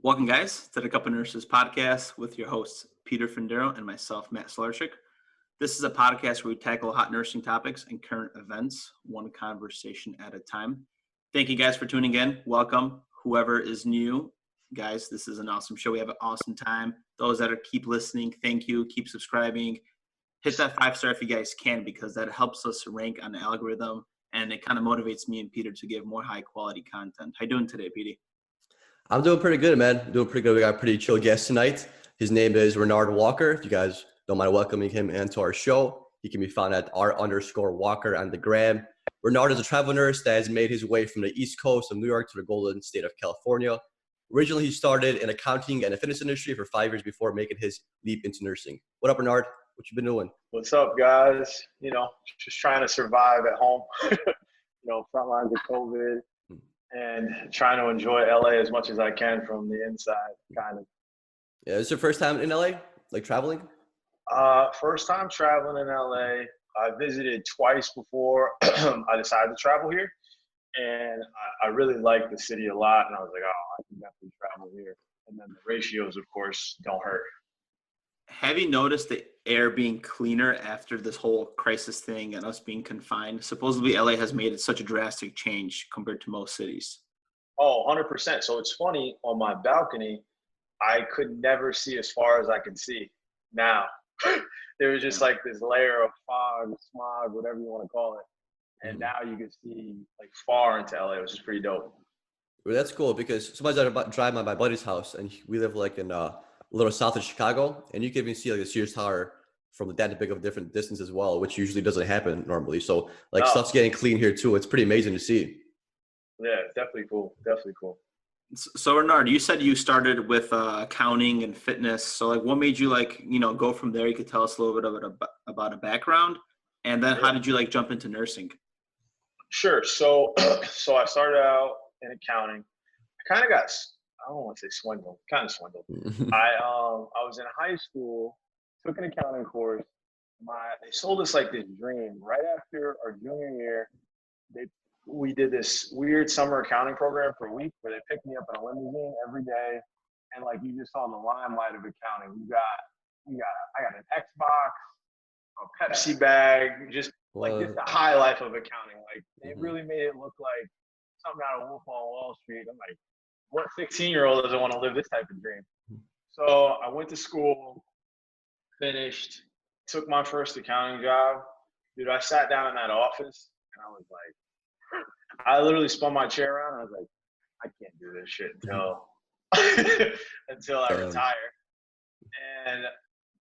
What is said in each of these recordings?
Welcome, guys, to the Couple Nurses podcast with your hosts, Peter Findero and myself, Matt Slarchik. This is a podcast where we tackle hot nursing topics and current events, one conversation at a time. Thank you guys for tuning in. Welcome. Whoever is new, guys, this is an awesome show. We have an awesome time. Those that keep listening, thank you. Keep subscribing. Hit that 5-star if you guys can, because that helps us rank on the algorithm, and it kind of motivates me and Peter to give more high-quality content. How you doing today, Petey? I'm doing pretty good, man. Doing pretty good. We got a pretty chill guest tonight. His name is Renard Walker. If you guys don't mind welcoming him into our show, he can be found at R_Walker on the gram. Renard is a travel nurse that has made his way from the East Coast of New York to the golden state of California. Originally, he started in accounting and the fitness industry for 5 years before making his leap into nursing. What up, Renard? What you been doing? What's up, guys? Just trying to survive at home. Front lines of COVID. And trying to enjoy LA as much as I can from the inside, kind of. Yeah, is this your first time in LA, like traveling? First time traveling in LA. I visited twice before I decided to travel here. And I really like the city a lot. And I was like, I can definitely travel here. And then the ratios, of course, don't hurt. Have you noticed the air being cleaner after this whole crisis thing and us being confined? Supposedly, LA has made it such a drastic change compared to most cities. Oh, 100%. So it's funny, on my balcony, I could never see as far as I can see now. There was just like this layer of fog, smog, whatever you want to call it. And now you can see like far into LA, which is pretty dope. Well, that's cool because sometimes I drive by my buddy's house and we live like in a little south of Chicago, and you can even see like the Sears Tower from that big of a different distance as well, which usually doesn't happen normally. So like stuff's getting clean here too. It's pretty amazing to see. Yeah, definitely cool. Definitely cool. So Renard, you said you started with accounting and fitness. So like, what made you go from there? You could tell us a little bit about a background, and then how did you jump into nursing? Sure. So I started out in accounting. I kind of got, I don't want to say swindled, kind of swindled. I was in high school, took an accounting course. They sold us like this dream. Right after our junior year, we did this weird summer accounting program for a week where they picked me up in a limousine every day, and like you just saw the limelight of accounting. I got an Xbox, a Pepsi bag, just the high life of accounting. Like it really made it look like something out of Wolf on Wall Street. I'm like, what 16-year-old doesn't want to live this type of dream? So I went to school, finished, took my first accounting job. Dude, I sat down in that office and I was like, I literally spun my chair around and I was like, I can't do this shit until I retire. And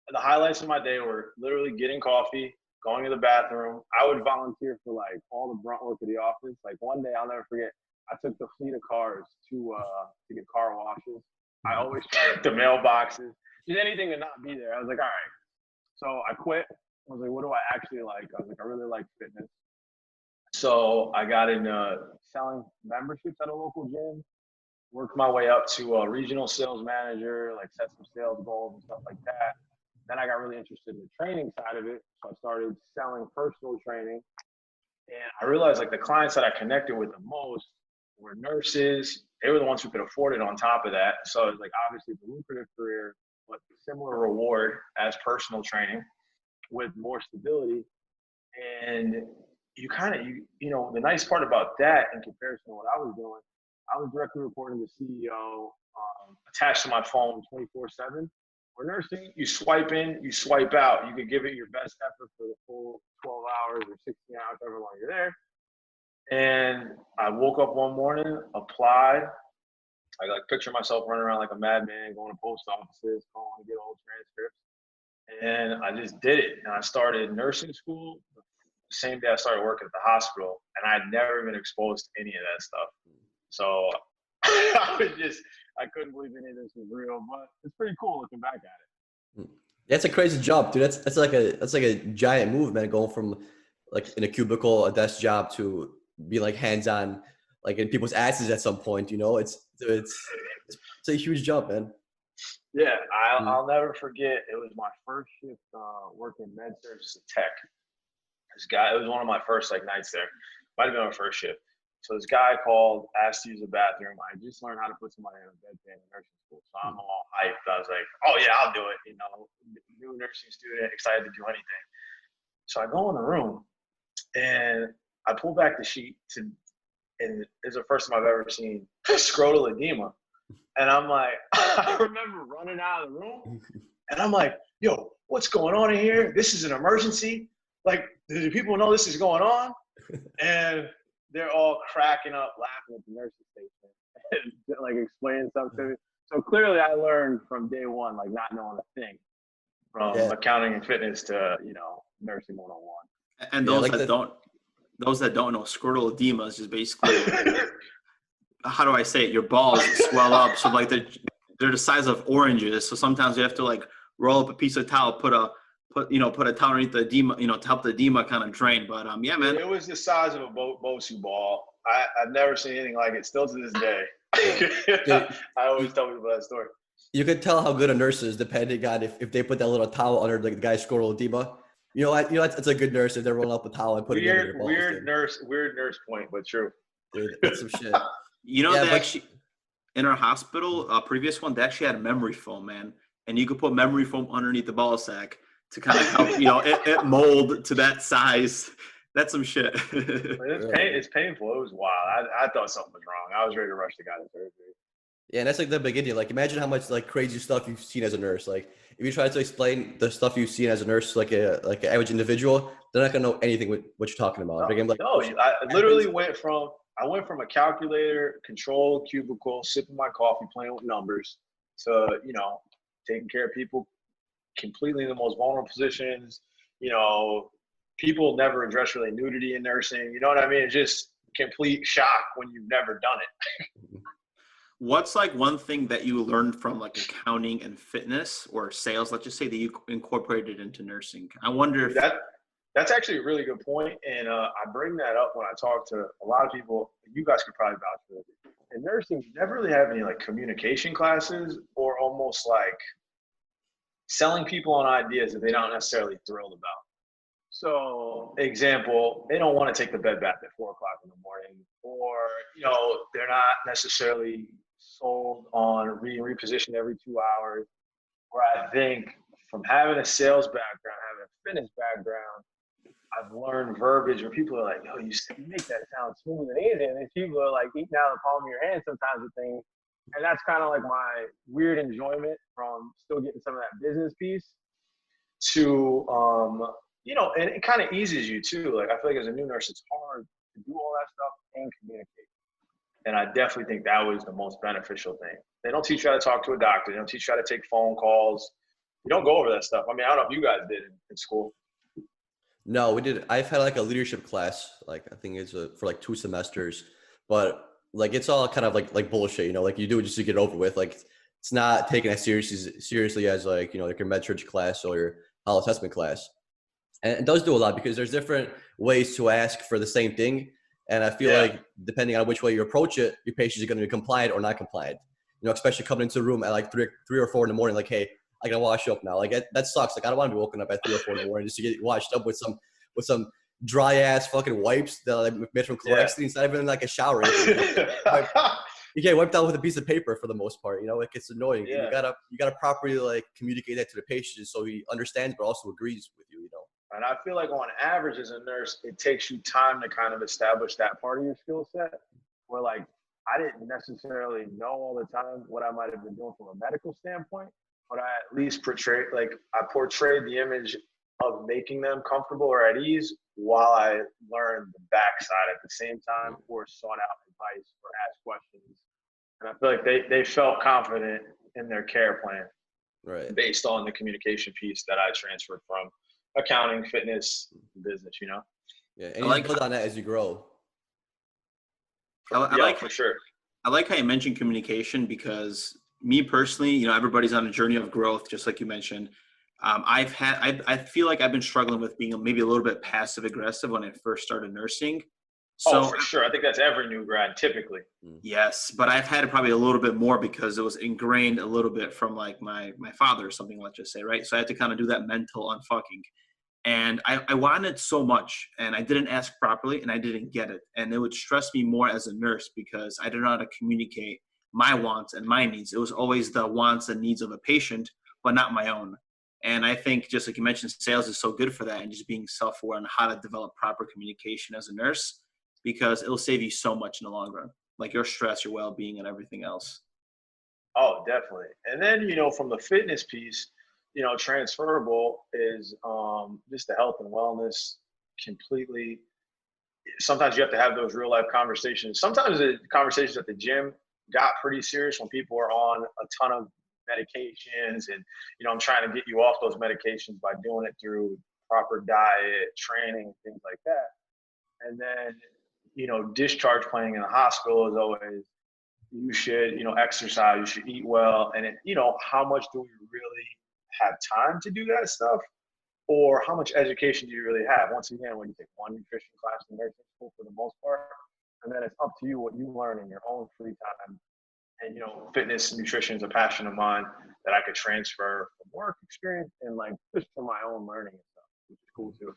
the highlights of my day were literally getting coffee, going to the bathroom. I would volunteer for like all the brunt work of the office. Like one day I'll never forget, I took the fleet of cars to get car washes. I always checked the mailboxes, just anything to not be there. I was like, all right. So I quit. I was like, what do I actually like? I was like, I really like fitness. So I got into selling memberships at a local gym, worked my way up to a regional sales manager, like set some sales goals and stuff like that. Then I got really interested in the training side of it. So I started selling personal training. And I realized like the clients that I connected with the most were nurses. They were the ones who could afford it on top of that. So it's like obviously the lucrative career, but similar reward as personal training with more stability. And the nice part about that in comparison to what I was doing, I was directly reporting to the CEO, attached to my phone 24/7. For nursing, you swipe in, you swipe out. You could give it your best effort for the full 12 hours or 16 hours, however long you're there. And I woke up one morning, applied. I picture myself running around like a madman, going to post offices, calling to get old transcripts. And I just did it. And I started nursing school the same day I started working at the hospital. And I'd never been exposed to any of that stuff. So I couldn't believe any of this was real, but it's pretty cool looking back at it. That's a crazy job, dude. That's like a giant move, man, going from like in a cubicle, a desk job to be like hands-on, like in people's asses at some point, it's a huge jump, man. Yeah, I'll never forget. It was my first shift working med surg as a tech. This guy, it was one of my first nights there. Might have been my first shift. So this guy called, asked to use the bathroom. I just learned how to put somebody in a bedpan in nursing school. So I'm all hyped. I was like, oh yeah, I'll do it. You know, new nursing student, excited to do anything. So I go in the room and I pull back the sheet and it's the first time I've ever seen scrotal edema. And I'm like, I remember running out of the room and I'm like, yo, what's going on in here? This is an emergency. Like, do people know this is going on? And they're all cracking up, laughing at the nursing station, and like explaining something to me. So clearly I learned from day one, like not knowing a thing from accounting and fitness to, you know, nursing 101. And those that don't know, scrotal edema is just basically, how do I say it? Your balls swell up. So like they're the size of oranges. So sometimes you have to like roll up a piece of towel, put a towel underneath the edema, you know, to help the edema kind of drain. But yeah, man. It was the size of a Bosu ball. I've never seen anything like it. Still to this day. I always tell people that story. You could tell how good a nurse is depending on if they put that little towel under the guy's scrotal edema. You know what? It's a good nurse if they're rolling up a towel and putting it in your balls. Weird nurse point, but true. Dude, that's some shit. You know, they actually, in our hospital, previous one, they actually had memory foam, man. And you could put memory foam underneath the ball sack to kind of help, you know, it mold to that size. That's some shit. It's painful. It was wild. I thought something was wrong. I was ready to rush the guy to surgery. Yeah, and that's like the beginning. Like, imagine how much like crazy stuff you've seen as a nurse. Like, if you try to explain the stuff you've seen as a nurse, like an average individual, they're not gonna know anything with what you're talking about. I literally went from a calculator, controlled cubicle, sipping my coffee, playing with numbers, to, you know, taking care of people completely in the most vulnerable positions. You know, people never address really nudity in nursing. You know what I mean? It's just complete shock when you've never done it. What's like one thing that you learned from like accounting and fitness or sales, let's just say, that you incorporated into nursing? I wonder if that's actually a really good point. And I bring that up when I talk to a lot of people. You guys could probably vouch for it. In nursing, you never really have any like communication classes or almost like selling people on ideas that they're not necessarily thrilled about. So, example, they don't want to take the bed bath at 4 o'clock in the morning, or, you know, they're not necessarily sold on being repositioned every 2 hours. Where I think from having a sales background, having a fitness background, I've learned verbiage where people are like, "Yo, you make that sound smooth and easy," and then people are like eating out of the palm of your hand sometimes with things. And that's kind of like my weird enjoyment from still getting some of that business piece to, you know, and it kind of eases you too. Like, I feel like as a new nurse, it's hard to do all that stuff and communicate. And I definitely think that was the most beneficial thing. They don't teach you how to talk to a doctor. They don't teach you how to take phone calls. You don't go over that stuff. I mean, I don't know if you guys did in school. No, we did. I've had like a leadership class, like I think it's for like 2 semesters, but like it's all kind of like bullshit, you know, like you do it just to get it over with. Like, it's not taken as seriously as like, you know, like your med surg class or your health assessment class. And it does do a lot because there's different ways to ask for the same thing. And I feel like depending on which way you approach it, your patients are going to be compliant or not compliant. You know, especially coming into the room at like 3 or 4 in the morning, like, hey, I gotta wash up now. Like, that sucks. Like, I don't want to be woken up at 3 or 4 in the morning just to get washed up with some dry ass fucking wipes that I made from Clorox. It's not even like a shower. You get wiped out with a piece of paper for the most part. You know, it gets annoying. Yeah. You gotta properly like communicate that to the patient so he understands but also agrees with you. You know. And I feel like on average as a nurse, it takes you time to kind of establish that part of your skill set. Where like I didn't necessarily know all the time what I might have been doing from a medical standpoint, but I at least portrayed the image of making them comfortable or at ease while I learned the backside at the same time, or sought out advice or asked questions. And I feel like they felt confident in their care plan, right, based on the communication piece that I transferred from accounting, fitness, business, you know? Yeah, and you build on that as you grow. I like for sure. I like how you mentioned communication, because me personally, you know, everybody's on a journey of growth, just like you mentioned. I feel like I've been struggling with being maybe a little bit passive aggressive when I first started nursing. So, for sure. I think that's every new grad typically. Yes, but I've had it probably a little bit more because it was ingrained a little bit from like my father or something, let's just say, right? So I had to kind of do that mental unfucking. And I wanted it so much, and I didn't ask properly, and I didn't get it. And it would stress me more as a nurse because I didn't know how to communicate my wants and my needs. It was always the wants and needs of a patient, but not my own. And I think, just like you mentioned, sales is so good for that, and just being self-aware on how to develop proper communication as a nurse, because it'll save you so much in the long run, like your stress, your well-being, and everything else. Oh, definitely. And then, from the fitness piece, transferable is just the health and wellness completely. Sometimes you have to have those real life conversations. Sometimes the conversations at the gym got pretty serious when people are on a ton of medications, and I'm trying to get you off those medications by doing it through proper diet, training, things like that. And then discharge planning in the hospital is always, you should exercise, you should eat well, and how much do we really have time to do that stuff, or how much education do you really have? Once again, when you take one nutrition class in nursing school for the most part, and then it's up to you what you learn in your own free time. And fitness and nutrition is a passion of mine that I could transfer from work experience and like just from my own learning and stuff, which is cool too.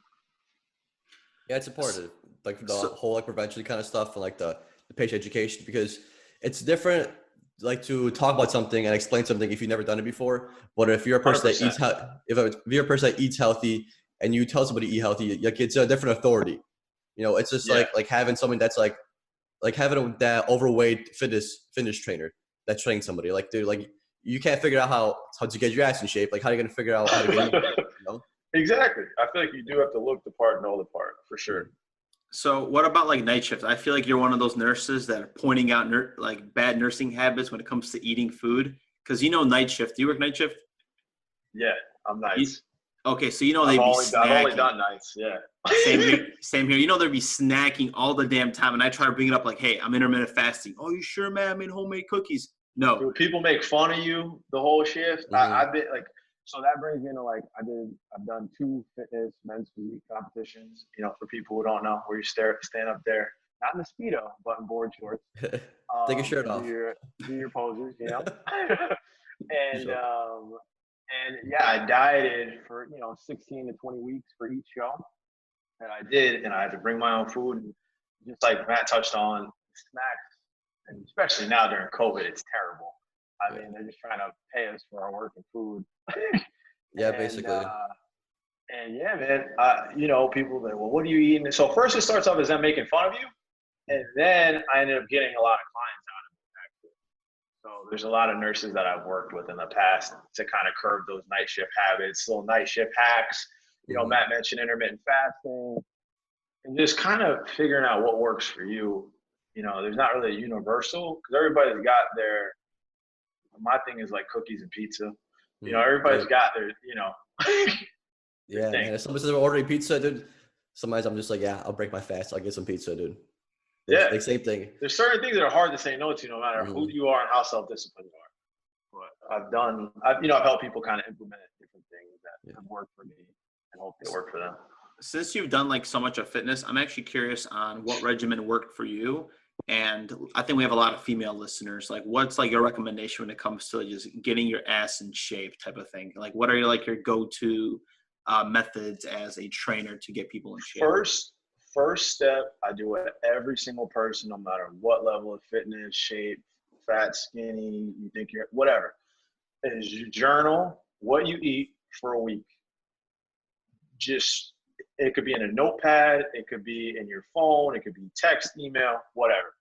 Yeah, it's important, like the whole like prevention kind of stuff and like the patient education, because it's different like to talk about something and explain something if you've never done it before. But if you're a person 100%. That eats if you're a person that eats healthy and you tell somebody to eat healthy, like it's a different authority. It's just like having someone that's like having that overweight fitness trainer that's training somebody. Like, dude, like you can't figure out how to get your ass in shape. Like, how are you gonna figure out how to get Exactly. I feel like you do have to look the part, know the part, for sure. So what about like night shift? I feel like you're one of those nurses that are pointing out like bad nursing habits when it comes to eating food. Because night shift. Do you work night shift? Yeah, I'm nights. Okay, so they'd be snacking. I've only done nights, yeah. Same here. Same here. They'd be snacking all the damn time, and I try to bring it up like, hey, I'm intermittent fasting. Oh, you sure, man? I made homemade cookies. No. Dude, people make fun of you the whole shift. Mm-hmm. I've been like, so that brings me into like, I've done 2 fitness men's physique competitions, for people who don't know, where you stand up there, not in the Speedo, but in board shorts. Take your shirt off. Do your poses, and, yeah, I dieted for, 16 to 20 weeks for each show. And I did, and I had to bring my own food. And just like Matt touched on, snacks, and especially now during COVID, it's terrible. I mean, they're just trying to pay us for our work and food. Yeah, basically. And yeah, man, people say, well, what are you eating? So first it starts off as them making fun of you. And then I ended up getting a lot of clients out of it, actually. So there's a lot of nurses that I've worked with in the past to kind of curb those night shift habits, little night shift hacks. Matt mentioned intermittent fasting, and just kind of figuring out what works for you. There's not really a universal, because everybody's got their, my thing is like cookies and pizza. Everybody's got their, yeah, man. If somebody says we're ordering pizza, dude, sometimes I'm just like, yeah, I'll break my fast. I'll get some pizza, dude. Yeah. Like, same thing. There's certain things that are hard to say no to, no matter who you are and how self-disciplined you are. But I've helped people kind of implement different things that have worked for me and hopefully work for them. Since you've done like so much of fitness, I'm actually curious on what regimen worked for you. And I think we have a lot of female listeners. Like, what's like your recommendation when it comes to just getting your ass in shape type of thing? Like, what are your go-to methods as a trainer to get people in shape? First step, I do it every single person, no matter what level of fitness, shape, fat, skinny, you think you're, whatever, is you journal what you eat for a week. It could be in a notepad, it could be in your phone, it could be text, email, whatever.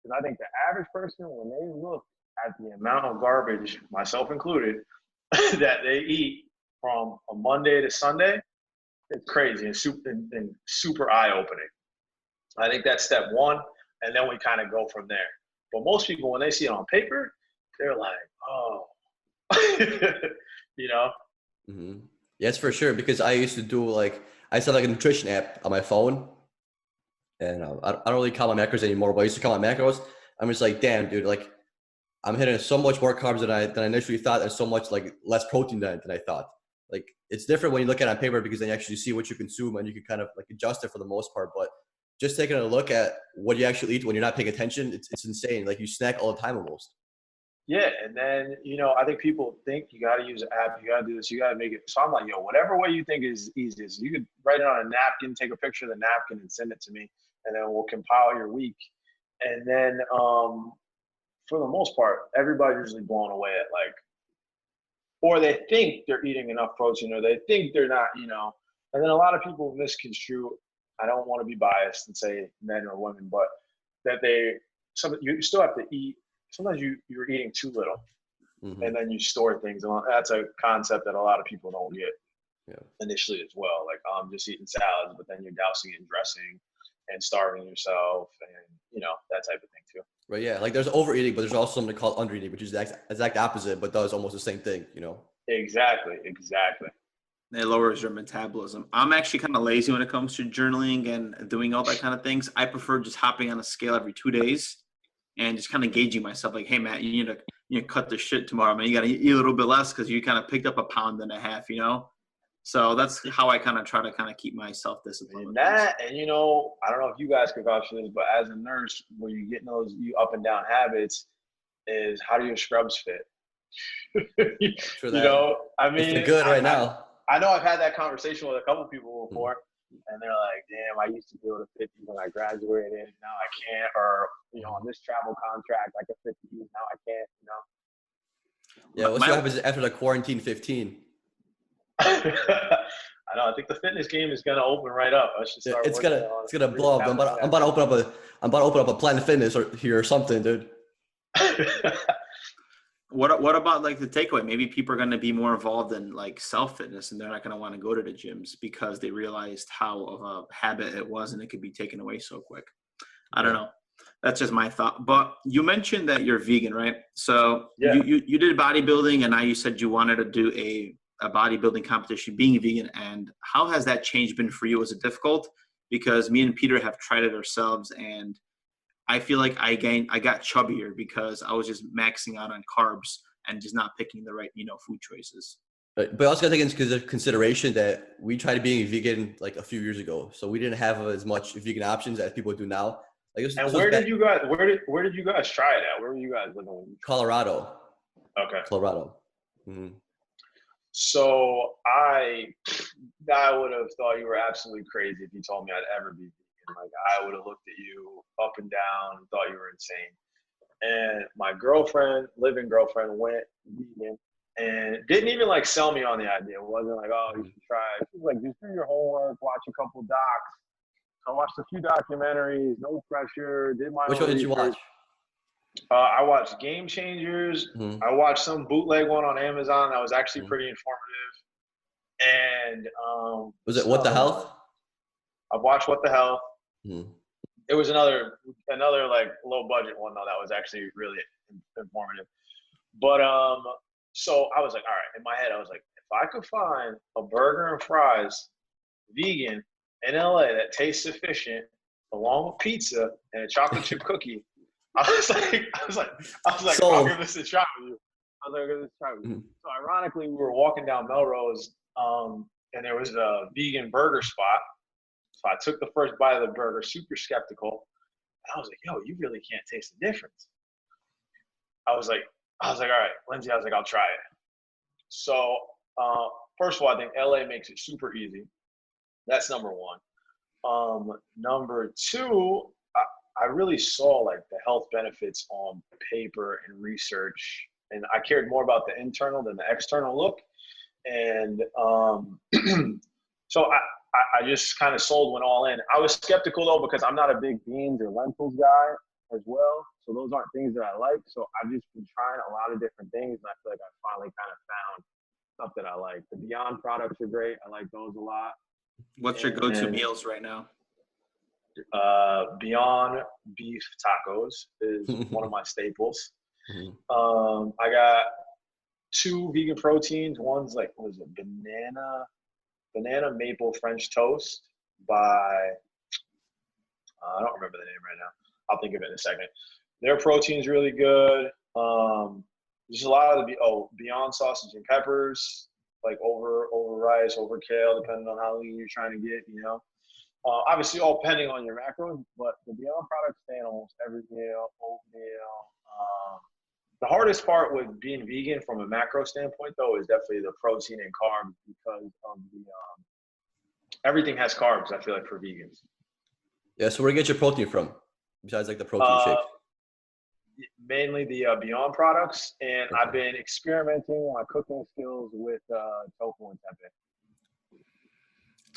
Because I think the average person, when they look at the amount of garbage, myself included, that they eat from a Monday to Sunday, it's crazy and super eye-opening. I think that's step one, and then we kind of go from there. But most people, when they see it on paper, they're like, oh, Mm-hmm. Yes, for sure. Because I used to do I set a nutrition app on my phone, and I don't really count my macros anymore. But I used to count my macros. I'm just like, damn, dude, I'm hitting so much more carbs than I initially thought, and so much less protein than I thought. It's different when you look at it on paper, because then you actually see what you consume and you can kind of adjust it for the most part. But just taking a look at what you actually eat when you're not paying attention, it's insane. You snack all the time almost. Yeah, and then I think people think you got to use an app, you got to do this, you got to make it. So I'm like, yo, whatever way you think is easiest, you could write it on a napkin, take a picture of the napkin, and send it to me, and then we'll compile your week. And then for the most part, everybody's usually blown away at like, or they think they're eating enough protein, or they think they're not, And then a lot of people misconstrue. I don't want to be biased and say men or women, but that you still have to eat. Sometimes you're eating too little, and then you store things. And that's a concept that a lot of people don't get initially as well. Like, I'm just eating salads, but then you're dousing it in dressing and starving yourself, and that type of thing too. Right. Yeah. Like there's overeating, but there's also something called undereating, which is the exact opposite, but does almost the same thing. Exactly. It lowers your metabolism. I'm actually kind of lazy when it comes to journaling and doing all that kind of things. I prefer just hopping on a scale every 2 days and just kind of gauging myself. Like, hey, Matt, you need to cut the shit tomorrow, man. You got to eat a little bit less because you kind of picked up a pound and a half, So that's how I kind of try to kind of keep myself disciplined. And I don't know if you guys can vouch for this, but as a nurse, when you get in those up and down habits, is how do your scrubs fit? True that. I mean, it's good right now. I know I've had that conversation with a couple people before, and they're like, "Damn, I used to be able to fit these when I graduated. Now I can't." Or on this travel contract, I could fit these. Now I can't. Yeah, what happens after the quarantine 15? I know. I think the fitness game is gonna open right up. I should start. It's gonna blow up. I'm about to open up a Planet Fitness or something, dude. What about like the takeaway? Maybe people are going to be more involved in like self-fitness, and they're not going to want to go to the gyms because they realized how of a habit it was, and it could be taken away so quick. I don't know. That's just my thought. But you mentioned that you're vegan, right? So you did bodybuilding, and now you said you wanted to do a bodybuilding competition being vegan. And how has that change been for you? Was it difficult? Because me and Peter have tried it ourselves, and I feel like I got chubbier because I was just maxing out on carbs and just not picking the right, food choices. But also gotta take into consideration that we tried being vegan like a few years ago, so we didn't have as much vegan options as people do now. Where did you guys try it at? Where were you guys living? Colorado. Okay. Colorado. Mm-hmm. So I would have thought you were absolutely crazy if you told me I'd ever be vegan. Like, I would have looked at you up and down and thought you were insane. And my living girlfriend went vegan and didn't even like sell me on the idea. It wasn't like, oh, you should try it. She was like, just do your homework, watch a couple docs. I watched a few documentaries, no pressure, did my Which one did you watch? I watched Game Changers. Mm-hmm. I watched some bootleg one on Amazon that was actually pretty informative. And was it What the Health? I've watched What the Health. Mm-hmm. It was another like low budget one though that was actually really informative. But so I was like, all right, in my head I was like, if I could find a burger and fries vegan in LA that tastes sufficient, along with pizza and a chocolate chip cookie, I was like, I'll give this a try with you. Mm-hmm. So ironically, we were walking down Melrose, and there was a vegan burger spot. So I took the first bite of the burger, super skeptical. And I was like, yo, you really can't taste the difference. I was like, all right, Lindsay, I'll try it. So first of all, I think LA makes it super easy. That's number one. Number two, I really saw like the health benefits on paper and research, and I cared more about the internal than the external look. And so I just kind of went all in. I was skeptical though, because I'm not a big beans or lentils guy as well. So those aren't things that I like. So I've just been trying a lot of different things, and I feel like I finally kind of found stuff that I like. The Beyond products are great. I like those a lot. What's your go-to meals right now? Beyond beef tacos is one of my staples. I got 2 vegan proteins. One's like, what is it? Banana maple French toast by, I don't remember the name right now. I'll think of it in a second. Their protein's really good. Just a lot of the Beyond sausage and peppers, like over rice, over kale, depending on how lean you're trying to get, obviously all depending on your macros, but the Beyond products stay in almost every meal, oatmeal, The hardest part with being vegan from a macro standpoint, though, is definitely the protein and carbs because of the everything has carbs. I feel like for vegans. Yeah. So where do you get your protein from? Besides like the protein Uh, shakes. Mainly the Beyond products, and Okay. I've been experimenting on my cooking skills with tofu and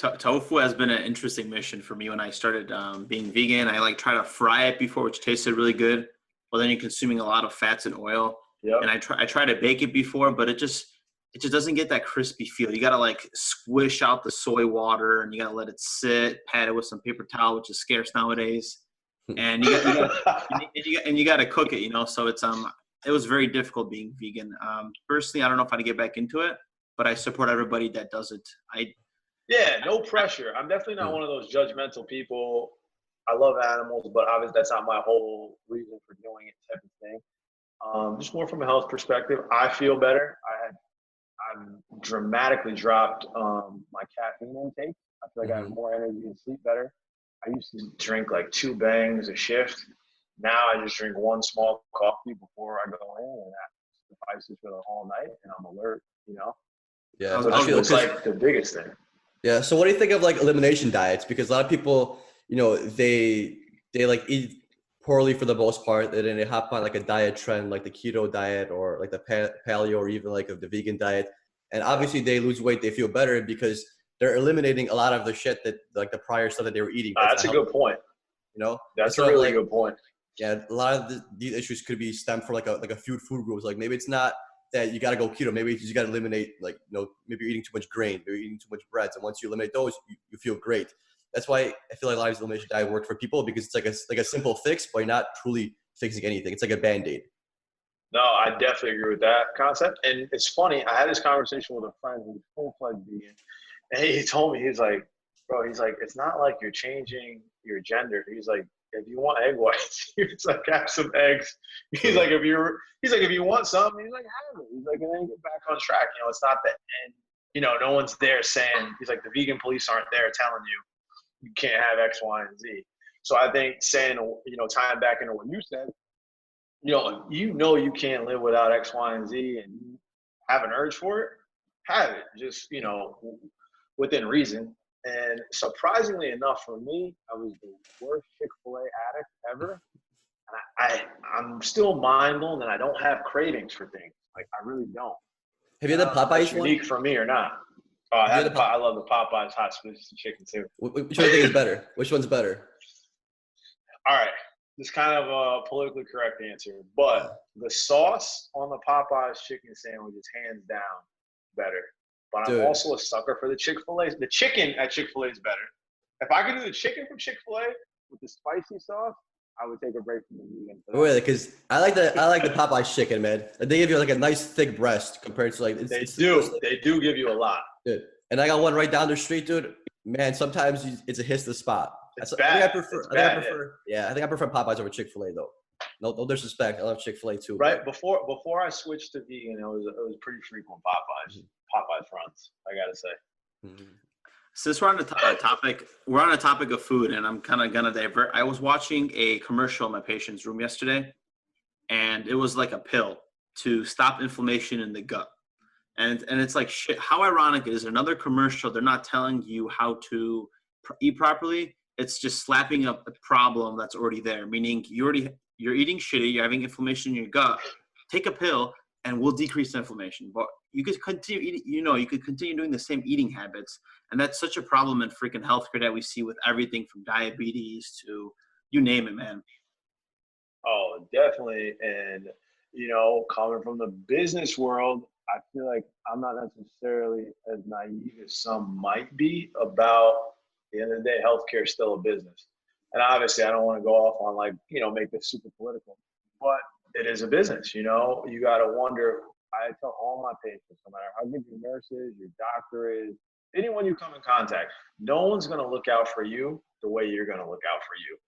tempeh. Tofu has been an interesting mission for me when I started being vegan. I like try to fry it before, which tasted really good. But then you're consuming a lot of fats and oil. Yep. And I try to bake it before, but it just doesn't get that crispy feel. You gotta like squish out the soy water, and you gotta let it sit, pat it with some paper towel, which is scarce nowadays. And you got to cook it, you know. So it's it was very difficult being vegan. Personally, I don't know if I'd get back into it, but I support everybody that does it. Yeah, no pressure. I'm definitely not one of those judgmental people. I love animals, but obviously that's not my whole reason for doing it type of thing. Just more from a health perspective, I feel better. I've dramatically dropped my caffeine intake. I feel like I have more energy and sleep better. I used to drink like 2 bangs a shift. Now I just drink 1 small coffee before I go in, and that suffices for the whole night, and I'm alert, you know? Yeah. So it's like the biggest thing. Yeah. So what do you think of like elimination diets? Because a lot of people, you know, they like eat poorly for the most part, and then they hop on like a diet trend, like the keto diet or like the paleo or even like the vegan diet. And obviously they lose weight, they feel better because they're eliminating a lot of the shit that like the prior stuff that they were eating. That's a good point. You know, that's a really good point. Yeah, a lot of these issues could be stemmed from like a few food groups. Like maybe it's not that you got to go keto. Maybe you just got to eliminate like, you know, maybe you're eating too much grain, maybe you're eating too much breads, and once you eliminate those, you feel great. That's why I feel like a lot of these elimination diet work for people because it's like a simple fix, but you're not truly fixing anything. It's like a Band-Aid. No, I definitely agree with that concept. And it's funny, I had this conversation with a friend who's full-fledged vegan, and he told me, he's like, bro, he's like, it's not like you're changing your gender. He's like, if you want egg whites, he's like, have some eggs. He's like, if you want some, he's like, have it. He's like, and then get back on track. You know, it's not the end. You know, no one's there saying, he's like, the vegan police aren't there telling you can't have X, Y, and Z. So I think saying, you know, tying back into what you said, you know you can't live without X, Y, and Z, and you have an urge for it, have it. Just, you know, within reason. And surprisingly enough, for me, I was the worst Chick-fil-A addict ever. And I'm still mind blown that I don't have cravings for things. Like, I really don't. Have you had the Popeyes one? Unique for me or not? Oh, I love the Popeyes hot spicy chicken too. Which one do you think is better? Which one's better? All right. This is kind of a politically correct answer, but the sauce on the Popeyes chicken sandwich is hands down better. But I'm also a sucker for the Chick-fil-A. The chicken at Chick-fil-A is better. If I could do the chicken from Chick-fil-A with the spicy sauce, I would take a break from the vegan. Really? Because I like the Popeyes chicken, man. They give you like a nice thick breast compared to like they do give you a lot. Dude. And I got one right down the street, dude. Man, sometimes it's a hiss the spot. It's bad. I think I prefer Popeyes over Chick-fil-A though. No disrespect. I love Chick-fil-A too. Right before I switched to vegan, it was pretty frequent Popeyes runs, I gotta say. Since we're on the topic of food, and I'm kind of gonna divert. I was watching a commercial in my patient's room yesterday, and it was like a pill to stop inflammation in the gut. And it's like, shit, how ironic is another commercial? They're not telling you how to eat properly. It's just slapping up a problem that's already there, meaning you're eating shitty, you're having inflammation in your gut. Take a pill and we'll decrease the inflammation. But you could continue eating, you could continue doing the same eating habits. And that's such a problem in freaking healthcare that we see with everything from diabetes to you name it, man. Oh, definitely. And, coming from the business world, I feel like I'm not necessarily as naive as some might be about, at the end of the day, healthcare is still a business. And obviously I don't want to go off on make this super political, but it is a business, you got to wonder. I tell all my patients, no matter how good your nurse is, your doctor is, anyone you come in contact, no one's going to look out for you the way you're going to look out for you.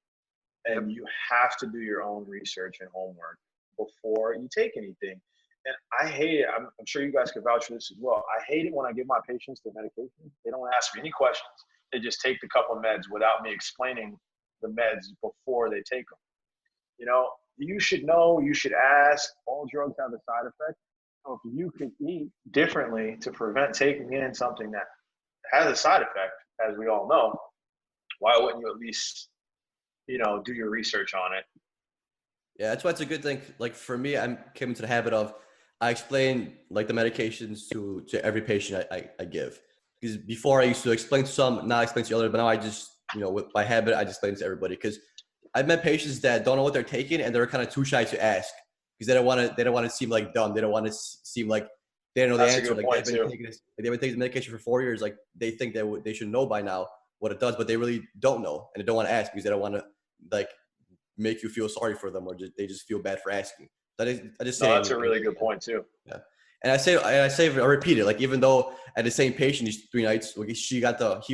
And you have to do your own research and homework before you take anything. And I hate it. I'm sure you guys could vouch for this as well. I hate it when I give my patients the medication. They don't ask me any questions. They just take the couple of meds without me explaining the meds before they take them. you should know, you should ask. All drugs have a side effect. So if you could eat differently to prevent taking in something that has a side effect, as we all know, why wouldn't you at least, do your research on it? Yeah, that's why it's a good thing. Like for me, I came into the habit of I explain like the medications to every patient I give. Because before I used to explain to some, not explain to the other, but now I just, with by habit, I just explain to everybody. Because I've met patients that don't know what they're taking and they're kind of too shy to ask because they don't want to seem like dumb. They don't want to seem like they don't know the That's a answer. good Like point too. they've been taking the medication for 4 years. Like they think they should know by now what it does, but they really don't know and they don't want to ask because they don't want to like make you feel sorry for them or they just feel bad for asking. I just say No, that's a really good point too. yeah. And I repeat it. Like even though at the same patient these 3 nights, like he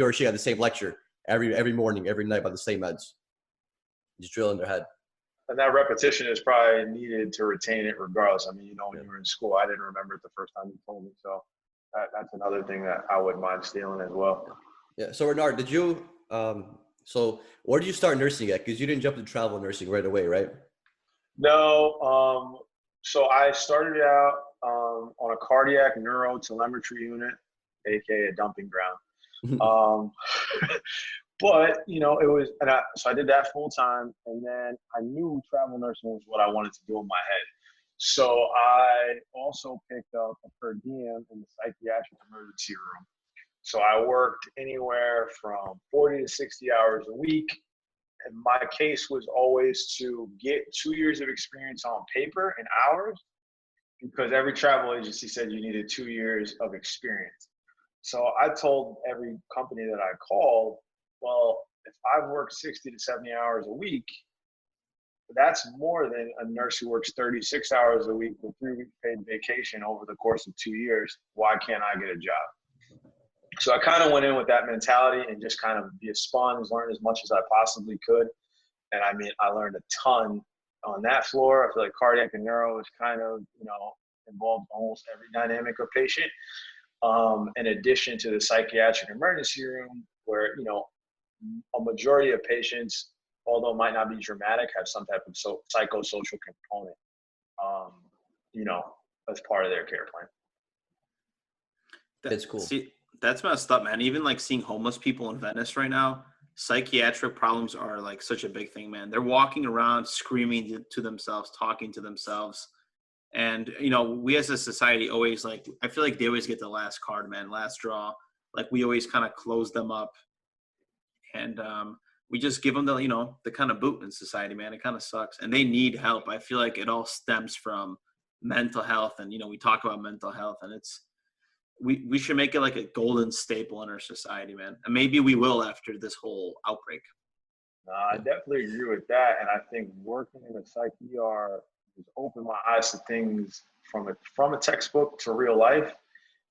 or she got the same lecture every morning, every night about the same meds. Just drill in their head. And that repetition is probably needed to retain it regardless. I mean, when you were in school, I didn't remember it the first time you told me. So that's another thing that I wouldn't mind stealing as well. Yeah. So Renard, did you so where did you start nursing at? Because you didn't jump into travel nursing right away, right? No. So I started out on a cardiac neuro telemetry unit, aka a dumping ground. But it was, so I did that full time, and then I knew travel nursing was what I wanted to do in my head. So I also picked up a per diem in the psychiatric emergency room. So I worked anywhere from 40 to 60 hours a week. And my case was always to get 2 years of experience on paper and hours, because every travel agency said you needed 2 years of experience. So I told every company that I called, well, if I've worked 60 to 70 hours a week, that's more than a nurse who works 36 hours a week with 3 weeks paid vacation over the course of 2 years. Why can't I get a job? So I kind of went in with that mentality and just kind of be a sponge, learn as much as I possibly could. And I mean, I learned a ton on that floor. I feel like cardiac and neuro is kind of, involved almost every dynamic of patient. In addition to the psychiatric emergency room where, a majority of patients, although it might not be dramatic, have some type of psychosocial component, as part of their care plan. That's cool. See, that's messed up, man. Even like seeing homeless people in Venice right now, psychiatric problems are like such a big thing, man. They're walking around screaming to themselves, talking to themselves. And, we as a society always I feel like they always get the last card, man, last draw. Like we always kind of close them up. And we just give them the kind of boot in society, man. It kind of sucks. And they need help. I feel like it all stems from mental health. And, we talk about mental health and we should make it like a golden staple in our society, man. And maybe we will after this whole outbreak. I definitely agree with that. And I think working in a psych ER has opened my eyes to things from a textbook to real life,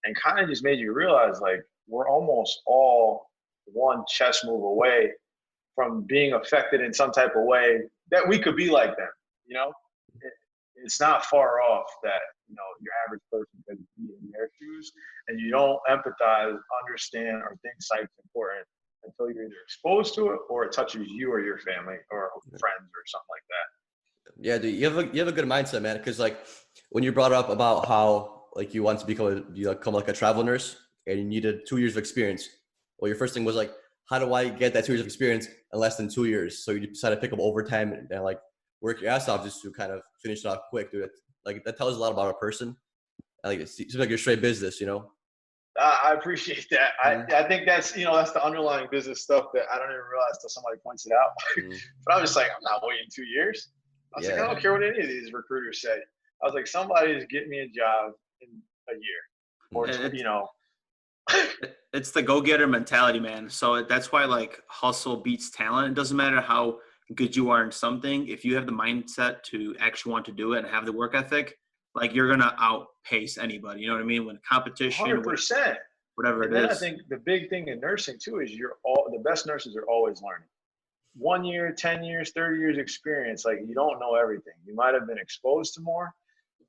and kind of just made you realize like we're almost all one chess move away from being affected in some type of way that we could be like them. It's not far off that your average person could be in their shoes, and you don't empathize, understand, or think psych's important until you're either exposed to it or it touches you or your family or friends or something like that. Yeah, dude, you have a good mindset, man. Because like when you brought up about how like you want to become like a travel nurse and you needed 2 years of experience, well, your first thing was like, how do I get that 2 years of experience in less than 2 years? So you decided to pick up overtime and like work your ass off just to kind of finish it off quick, dude. Like that tells a lot about a person. Like it seems like you're straight business, I appreciate that. I think that's that's the underlying business stuff that I don't even realize till somebody points it out. But I'm just like, I'm not waiting 2 years. I was like, I don't care what any of these recruiters say. I was like, somebody's getting me a job in a year, or It's the go-getter mentality, man. So that's why like hustle beats talent. It doesn't matter how good you are in something. If you have the mindset to actually want to do it and have the work ethic, like you're gonna outpace anybody. You know what I mean? When competition, 100%. Whatever and it then is. I think the big thing in nursing too is the best nurses are always learning. 1 year, 10 years, 30 years experience, like you don't know everything. You might have been exposed to more,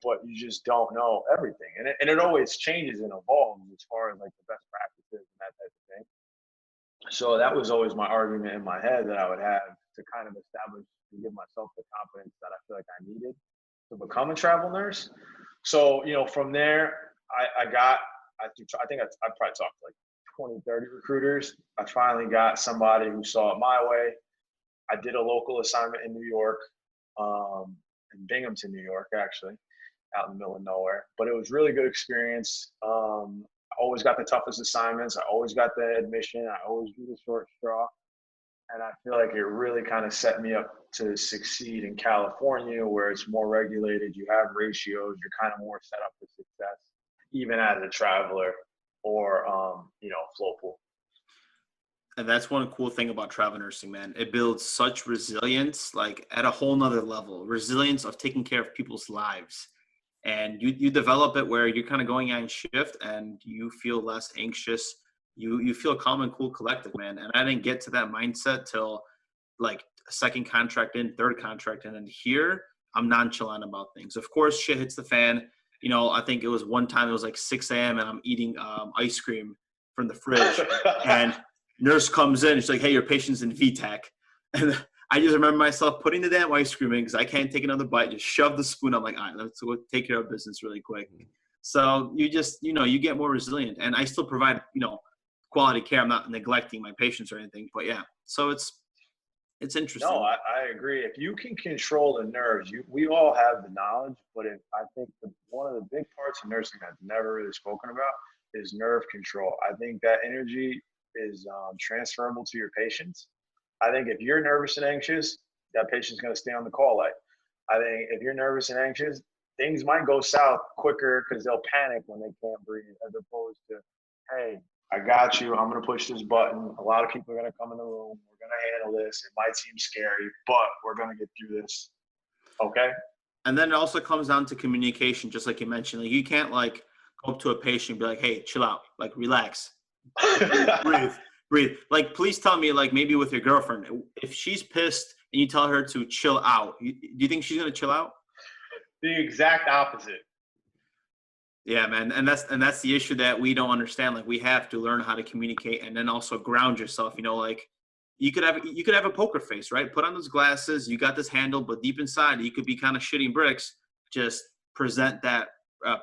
but you just don't know everything. And it always changes and evolves as far as like the best practices and that type of thing. So that was always my argument in my head that I would have to kind of establish and give myself the confidence that I feel like I become a travel nurse. So, from there, I think I probably talked to like 20, 30 recruiters. I finally got somebody who saw it my way. I did a local assignment in New York, in Binghamton, New York, actually, out in the middle of nowhere. But it was really good experience. I always got the toughest assignments. I always got the admission. I always drew the short straw. And I feel like it really kind of set me up to succeed in California, where it's more regulated. You have ratios. You're kind of more set up for success, even as a traveler or, float pool. And that's one cool thing about travel nursing, man. It builds such resilience, like at a whole nother level, resilience of taking care of people's lives. And you develop it where you're kind of going on shift and you feel less anxious. You feel calm and cool, collected, man. And I didn't get to that mindset till like second contract in, third contract in. And here I'm nonchalant about things. Of course, shit hits the fan. I think it was one time it was like 6 a.m. and I'm eating ice cream from the fridge. And nurse comes in. She's like, hey, your patient's in VTAC. And I just remember myself putting the damn ice cream in because I can't take another bite. Just shove the spoon. I'm like, all right, let's go take care of business really quick. So you just, you get more resilient. And I still provide, quality care. I'm not neglecting my patients or anything. But yeah, so it's interesting. No, I agree. If you can control the nerves, we all have the knowledge. But I think one of the big parts of nursing that's never really spoken about is nerve control. I think that energy is transferable to your patients. I think if you're nervous and anxious, that patient's going to stay on the call light. I think if you're nervous and anxious, things might go south quicker because they'll panic when they can't breathe, as opposed to, hey, I got you. I'm going to push this button. A lot of people are going to come in the room. We're going to handle this. It might seem scary, but we're going to get through this. Okay? And then it also comes down to communication, just like you mentioned. Like, you can't go up to a patient and be like, hey, chill out, relax. breathe. Like, please tell me, maybe with your girlfriend, if she's pissed and you tell her to chill out, do you think she's gonna chill out? The exact opposite. Yeah, man, and that's the issue that we don't understand. Like, we have to learn how to communicate and then also ground yourself. You could have a poker face, right? Put on those glasses. You got this handled, but deep inside, you could be kind of shitting bricks. Just present that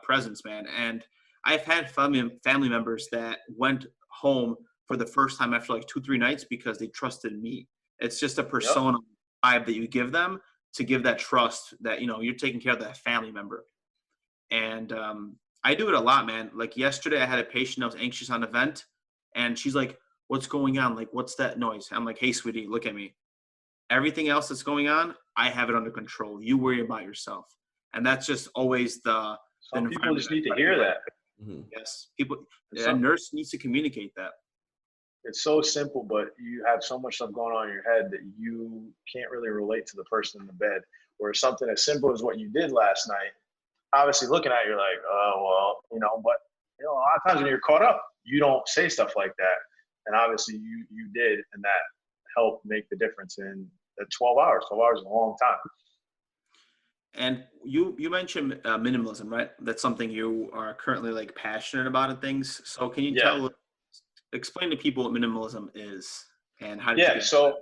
presence, man. And I've had family members that went home for the first time after 2-3 nights because they trusted me. It's just a persona vibe that you give them to give that trust that, you're taking care of that family member. And I do it a lot, man. Like yesterday I had a patient that was anxious on a vent and she's like, what's going on? Like, what's that noise? I'm like, hey, sweetie, look at me. Everything else that's going on, I have it under control. You worry about yourself. And that's just always some people just need to hear that. Mm-hmm. Yes. A nurse needs to communicate that. It's so simple, but you have so much stuff going on in your head that you can't really relate to the person in the bed. Where something as simple as what you did last night, obviously looking at it, you're like, oh, well, but a lot of times when you're caught up, you don't say stuff like that. And obviously you did, and that helped make the difference in the 12 hours. 12 hours is a long time. And you mentioned minimalism, right? That's something you are currently passionate about and things. So can you explain to people what minimalism is and how to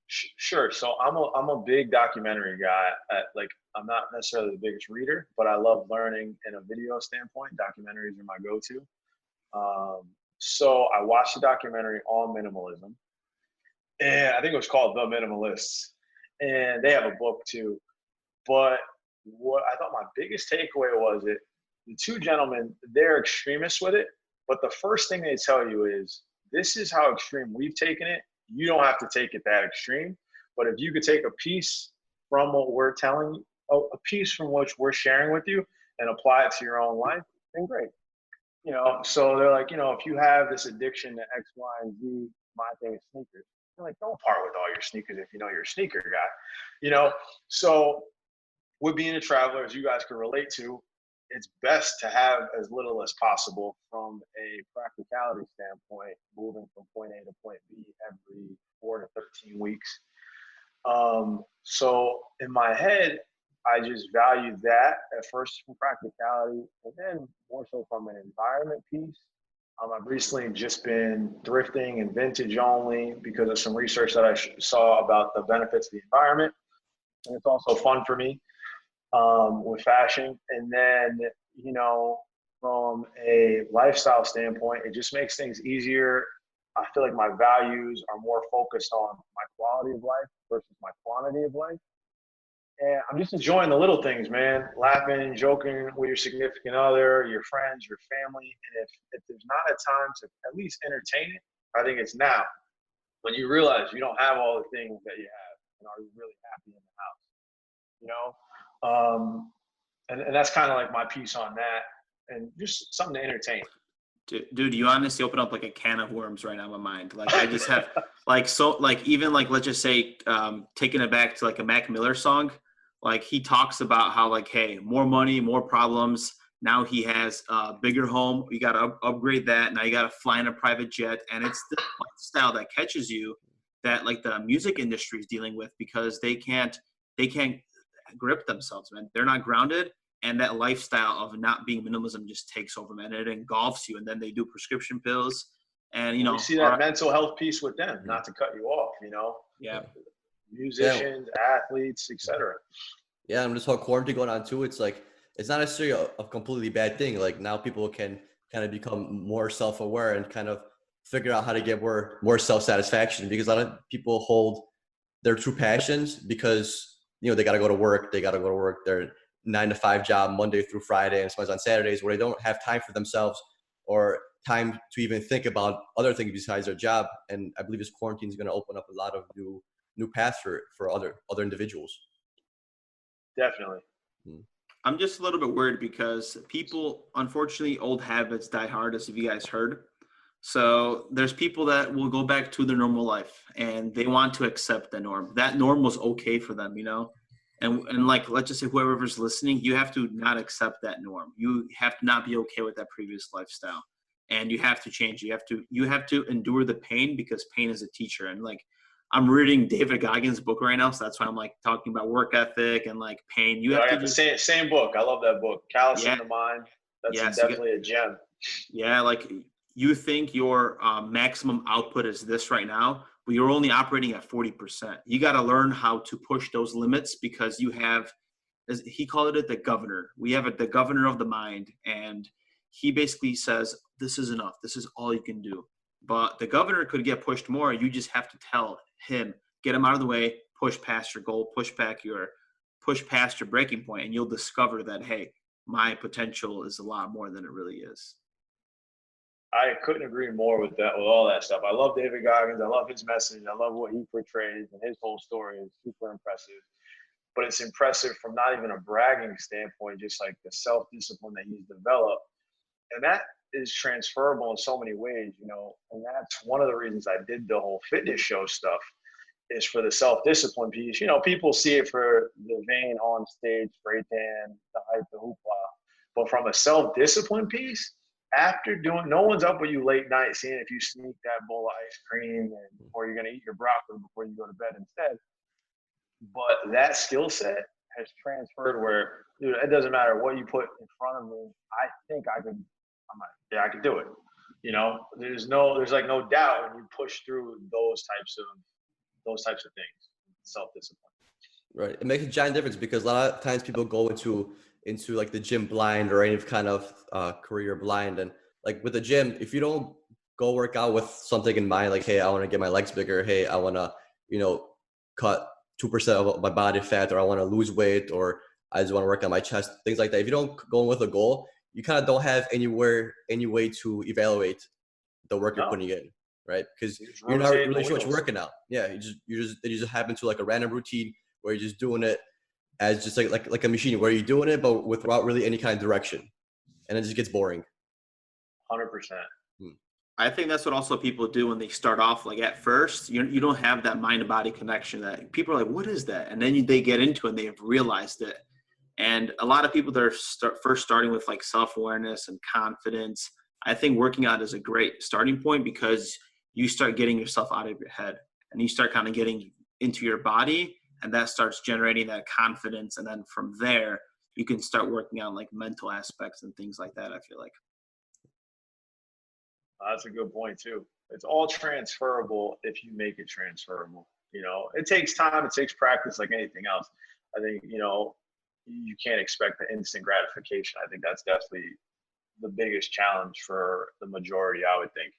Sure. So I'm a big documentary guy. I'm not necessarily the biggest reader, but I love learning in a video standpoint. Documentaries are my go-to. So I watched a documentary on minimalism, and I think it was called The Minimalists, and they have a book too. But what I thought my biggest takeaway was the two gentlemen, they're extremists with it, but the first thing they tell you is, this is how extreme we've taken it. You don't have to take it that extreme, but if you could take a piece from what we're telling you, a piece from which we're sharing with you and apply it to your own life, then great. So they're like, if you have this addiction to X, Y, and Z, my thing is sneakers. They're like, don't part with all your sneakers if you know you're a sneaker guy, So with being a traveler, as you guys can relate to, it's best to have as little as possible from a practicality standpoint, moving from point A to point B every 4 to 13 weeks. So in my head, I just value that at first from practicality, and then more so from an environment piece. I've recently just been thrifting and vintage only because of some research that I saw about the benefits of the environment. And it's also fun for me. with fashion. And then, you know, from a lifestyle standpoint, it just makes things easier. I feel like my values are more focused on my quality of life versus my quantity of life. And I'm just enjoying the little things, man. Laughing, joking with your significant other, your friends, your family. And if there's not a time to at least entertain it, I think it's now when you realize you don't have all the things that you have and are really happy in the house, you know? And that's kind of like my piece on that, and just something to entertain. Dude, you honestly open up like a can of worms right now in my mind. Like I just have like, so like, even like, let's just say, taking it back to like a Mac Miller song, like he talks about how like, hey, more money, more problems. Now he has a bigger home. You got to upgrade that. Now you got to fly in a private jet. And it's the lifestyle that catches you that like the music industry is dealing with, because they can't grip themselves, man. They're not grounded. And that lifestyle of not being minimalism just takes over, man. It engulfs you. And then they do prescription pills. And, you know, we see that mental health piece with them, not to cut you off, you know? Yeah. Musicians, athletes, etc. Yeah, and this whole quarantine going on too, it's like, it's not necessarily a completely bad thing. Like now people can kind of become more self-aware and kind of figure out how to get more self-satisfaction, because a lot of people hold their true passions because, you know, they got to go to work. They're 9-to-5 job Monday through Friday, and sometimes on Saturdays where they don't have time for themselves or time to even think about other things besides their job. And I believe this quarantine is going to open up a lot of new paths for other individuals. Definitely. I'm just a little bit worried because people, unfortunately, old habits die hard, as if you guys heard. So there's people that will go back to their normal life and they want to accept the norm. That norm was okay for them, you know? And like, let's just say whoever's listening, you have to not accept that norm. You have to not be okay with that previous lifestyle, and you have to change. You have to endure the pain, because pain is a teacher. And like, I'm reading David Goggins' book right now, so that's why I'm like talking about work ethic and like pain. You have to just same book. I love that book, Callous in the Mind. That's definitely a gem. Yeah, like you think your maximum output is this right now, but you're only operating at 40%. You got to learn how to push those limits, because you have, as he called it, the governor. We have the governor of the mind, and he basically says, this is enough. This is all you can do. But the governor could get pushed more. You just have to tell him, get him out of the way, push past your goal, push past your breaking point, and you'll discover that, hey, my potential is a lot more than it really is. I couldn't agree more with all that stuff. I love David Goggins. I love his message. I love what he portrays, and his whole story is super impressive. But it's impressive from not even a bragging standpoint, just like the self-discipline that he's developed. And that is transferable in so many ways, you know. And that's one of the reasons I did the whole fitness show stuff, is for the self-discipline piece. You know, people see it for the vein on stage, spray tan, the hype, the hoopla. But from a self-discipline piece, after doing, no one's up with you late night seeing if you sneak that bowl of ice cream or you're going to eat your broccoli before you go to bed instead. But that skill set has transferred where, dude, it doesn't matter what you put in front of me. I think I could do it. You know, there's like no doubt when you push through those types of things, self-discipline. Right. It makes a giant difference, because a lot of times people go into like the gym blind, or any kind of career blind. And like with the gym, if you don't go work out with something in mind, like, hey, I want to get my legs bigger. Hey, I want to, you know, cut 2% of my body fat, or I want to lose weight, or I just want to work on my chest, things like that. If you don't go in with a goal, you kind of don't have any way to evaluate the work you're putting in, right? Because you're not really sure what you're working out. Yeah, you just happen to like a random routine where you're just doing it as just like a machine, where you're doing it but without really any kind of direction, and it just gets boring. 100%. I think that's what also people do when they start off. Like at first, you don't have that mind-body connection that people are like, what is that? And then they get into it and they have realized it. And a lot of people that are first starting with like self-awareness and confidence, I think working out is a great starting point, because you start getting yourself out of your head and you start kind of getting into your body, and that starts generating that confidence. And then from there, you can start working on like mental aspects and things like that, I feel like. That's a good point too. It's all transferable if you make it transferable. You know, it takes time, it takes practice, like anything else. I think, you know, you can't expect the instant gratification. I think that's definitely the biggest challenge for the majority, I would think.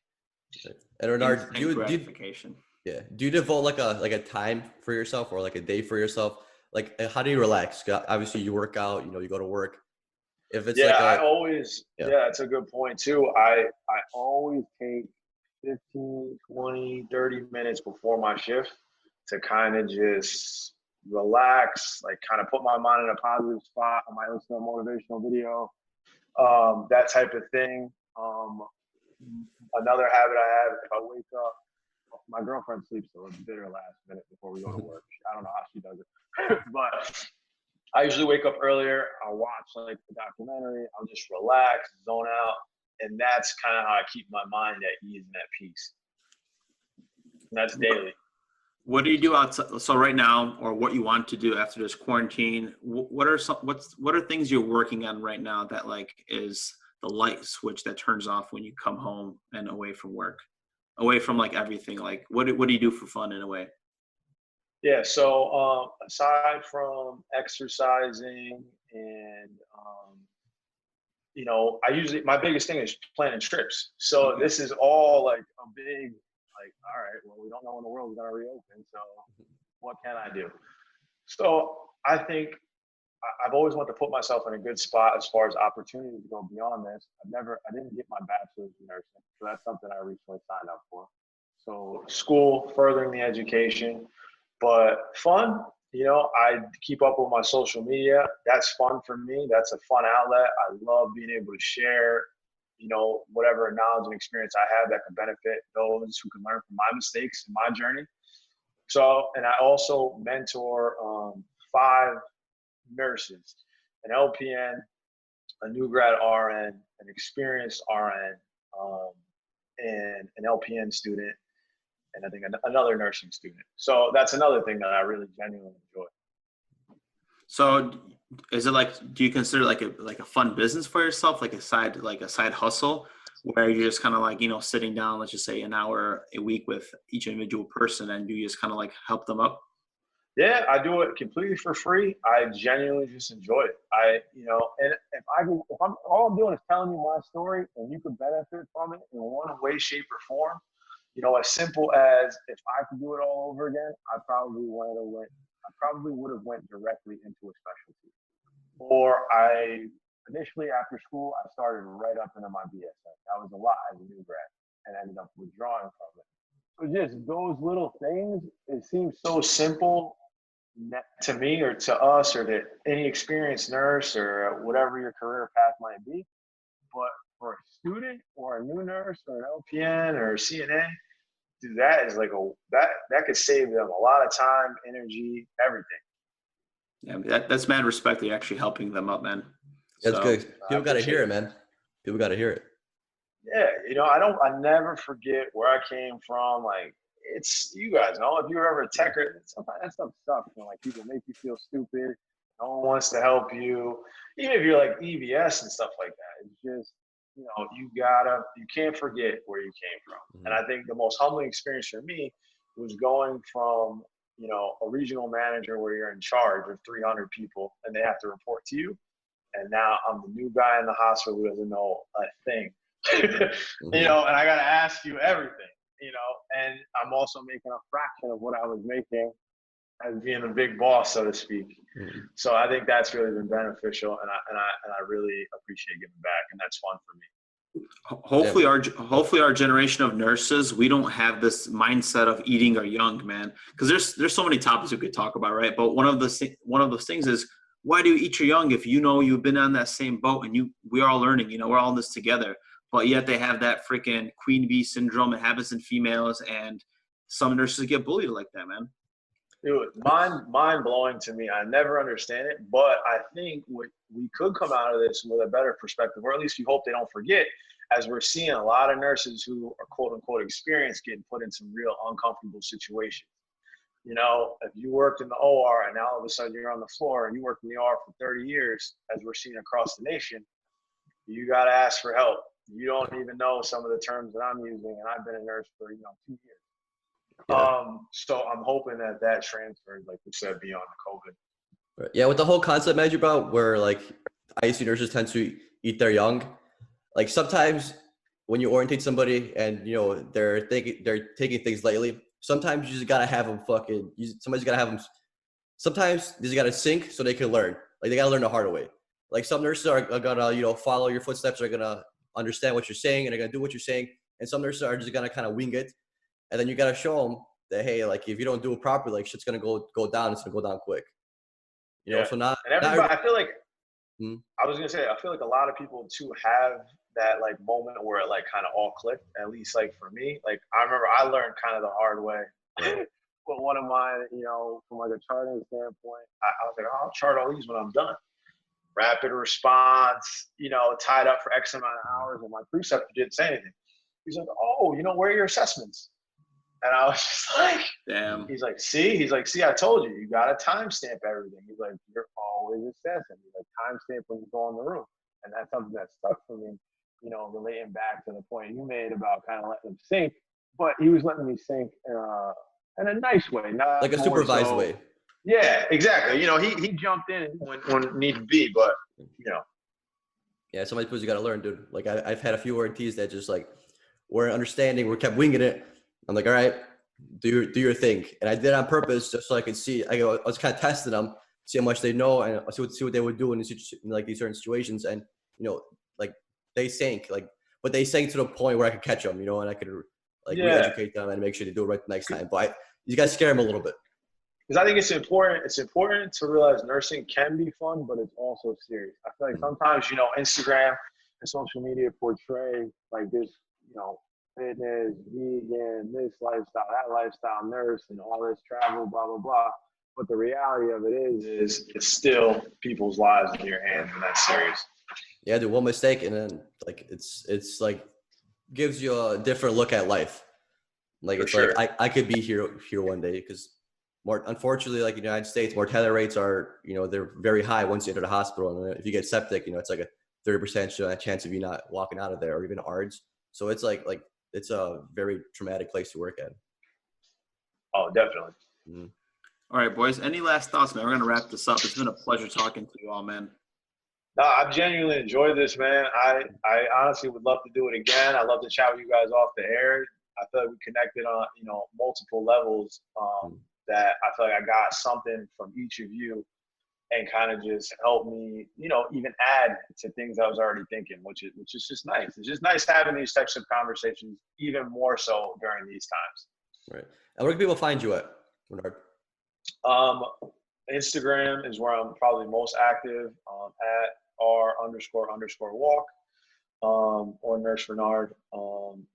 And Renard, Instant gratification. do you devote like a time for yourself or like a day for yourself? Like, how do you relax? 'Cause obviously, you work out. You go to work. If it's I always, that's a good point too. I always take 15, 20, 30 minutes before my shift to kind of just relax, like kind of put my mind in a positive spot. I might listen to a motivational video, that type of thing. Another habit I have, if I wake up, my girlfriend sleeps till the bitter last minute before we go to work. I don't know how she does it, but I usually wake up earlier. I'll watch like the documentary. I'll just relax, zone out, and that's kind of how I keep my mind at ease and at peace. And that's daily. What do you do outside? So right now, or what you want to do after this quarantine? What are things you're working on right now that like is the light switch that turns off when you come home and away from work, away from like everything? Like what do you do for fun in a way? Yeah, so aside from exercising and my biggest thing is planning trips. So this is all like a big, like, all right, well, we don't know when the world's gonna reopen, so what can I do? So I think I've always wanted to put myself in a good spot as far as opportunities to go beyond this. I didn't get my bachelor's in nursing, so that's something I recently signed up for. So school, furthering the education. But fun, I keep up with my social media. That's fun for me. That's a fun outlet. I love being able to share, whatever knowledge and experience I have that can benefit those who can learn from my mistakes and my journey. So, and I also mentor 5 nurses, an LPN, a new grad RN, an experienced RN, and an LPN student, and I think another nursing student. So that's another thing that I really genuinely enjoy. So is it like, do you consider like a fun business for yourself, like a side hustle where you're just kind of like, sitting down, let's just say an hour a week with each individual person and you just kind of like help them up? Yeah, I do it completely for free. I genuinely just enjoy it. And if all I'm doing is telling you my story and you could benefit from it in one way, shape, or form, as simple as if I could do it all over again, I probably would have went directly into a specialty. Or initially after school, I started right up into my BSN. That was a lot as a new grad and ended up withdrawing from it. So just those little things, it seems so simple to me or to us or to any experienced nurse or whatever your career path might be. But for a student or a new nurse or an LPN or a CNA, dude, that is like that could save them a lot of time, energy, everything. Yeah, that's mad respect that you're actually helping them up, man. That's good. People got to hear it, man. People got to hear it. Yeah, I never forget where I came from. Like, it's, you guys know, if you're ever a techer, sometimes that stuff sucks. Like, people make you feel stupid. No one wants to help you. Even if you're like EVS and stuff like that, it's just, you can't forget where you came from. Mm-hmm. And I think the most humbling experience for me was going from, a regional manager where you're in charge of 300 people and they have to report to you. And now I'm the new guy in the hospital who doesn't know a thing, mm-hmm. And I got to ask you everything, and I'm also making a fraction of what I was making as being the big boss, so to speak. Mm-hmm. So I think that's really been beneficial, and I really appreciate giving back, and that's fun for me. Hopefully our generation of nurses, we don't have this mindset of eating our young, man, because there's so many topics we could talk about, right? But one of those things is, why do you eat your young if you've been on that same boat and we're all learning, we're all in this together, but yet they have that freaking queen bee syndrome. It happens in females, and some nurses get bullied like that, man. Dude, mind blowing to me. I never understand it, but I think we could come out of this with a better perspective, or at least we hope they don't forget, as we're seeing a lot of nurses who are quote unquote experienced getting put in some real uncomfortable situations. If you worked in the OR and now all of a sudden you're on the floor and you worked in the OR for 30 years, as we're seeing across the nation, you got to ask for help. You don't even know some of the terms that I'm using, and I've been a nurse for 2 years. Yeah. So I'm hoping that transfers, like we said, beyond the COVID. Right. Yeah, with the whole concept manager about where like ICU nurses tend to eat their young, like sometimes when you orientate somebody and they're taking things lightly, sometimes you just gotta have them somebody's gotta have them. Sometimes they just gotta sink so they can learn. Like they gotta learn the hard way. Like some nurses are gonna follow your footsteps, are gonna understand what you're saying, and they're gonna do what you're saying. And some nurses are just gonna kind of wing it, and then you gotta show them that hey, like if you don't do it properly, like shit's gonna go down. It's gonna go down quick. Yeah. So not And everybody, I feel like, Hmm. I was gonna say, I feel like a lot of people too have that like moment where it like kind of all clicked. At least like for me, like I remember I learned kind of the hard way. But one of mine, from like a charting standpoint, I was like, oh, I'll chart all these when I'm done. Rapid response, tied up for X amount of hours, and my preceptor didn't say anything. He's like, oh, where are your assessments? And I was just like, Damn. He's like, see, I told you got to timestamp everything. He's like, you're always assessing. He's like, timestamp when you go in the room. And that's something that stuck for me, relating back to the point you made about kind of letting them sink. But he was letting me sink in a nice way, not like a supervised way. Yeah, exactly. He jumped in when need be, but Yeah, some of these you got to learn, dude. Like I've had a few RTs that just like weren't understanding, we kept winging it. I'm like, all right, do your thing, and I did it on purpose just so I could see. I was kind of testing them, see how much they know, and see what they would do in like these certain situations. And like they sank, but they sank to the point where I could catch them, and I could like re-educate them and make sure they do it right the next time. But you guys scare them a little bit. Because I think it's important. It's important to realize nursing can be fun, but it's also serious. I feel like sometimes, Instagram and social media portray like this, fitness, vegan, this lifestyle, that lifestyle, nurse, and all this travel, blah, blah, blah. But the reality of it is it's still people's lives in your hands, and that's serious. Yeah, dude, one mistake, and then like it's like gives you a different look at life. Like it's sure. like I could be here one day because unfortunately, like in the United States, mortality rates are, they're very high once you enter the hospital. And if you get septic, it's like a 30% chance of you not walking out of there, or even ARDS. So it's like it's a very traumatic place to work at. Oh, definitely. Mm-hmm. All right, boys. Any last thoughts, man? We're gonna wrap this up. It's been a pleasure talking to you all, man. No, I've genuinely enjoyed this, man. I honestly would love to do it again. I'd love to chat with you guys off the air. I feel like we connected on, multiple levels. That I feel like I got something from each of you, and kind of just helped me, even add to things I was already thinking, which is just nice. It's just nice having these types of conversations, even more so during these times. Right. And where can people find you at, Renard? Instagram is where I'm probably most active, at r__walk, or Nurse Renard.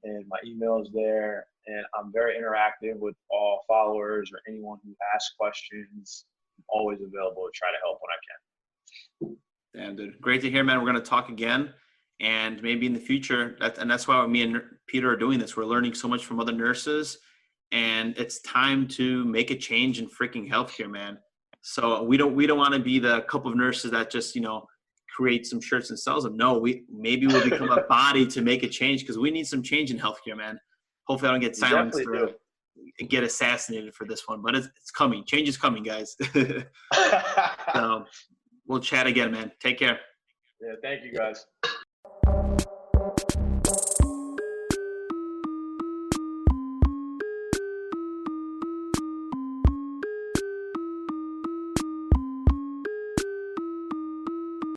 And my email is there, and I'm very interactive with all followers or anyone who asks questions. I'm always available to try to help when I can. Damn, dude. Great to hear, man. We're going to talk again, and maybe in the future. That's why me and Peter are doing this. We're learning so much from other nurses, and it's time to make a change in freaking healthcare, man. So we don't want to be the couple of nurses that just, create some shirts and sells them. No, maybe we'll become a body to make a change, because we need some change in healthcare, man. Hopefully I don't get silenced or get assassinated for this one, but it's coming. Change is coming, guys. So we'll chat again, man. Take care. Yeah, thank you, guys.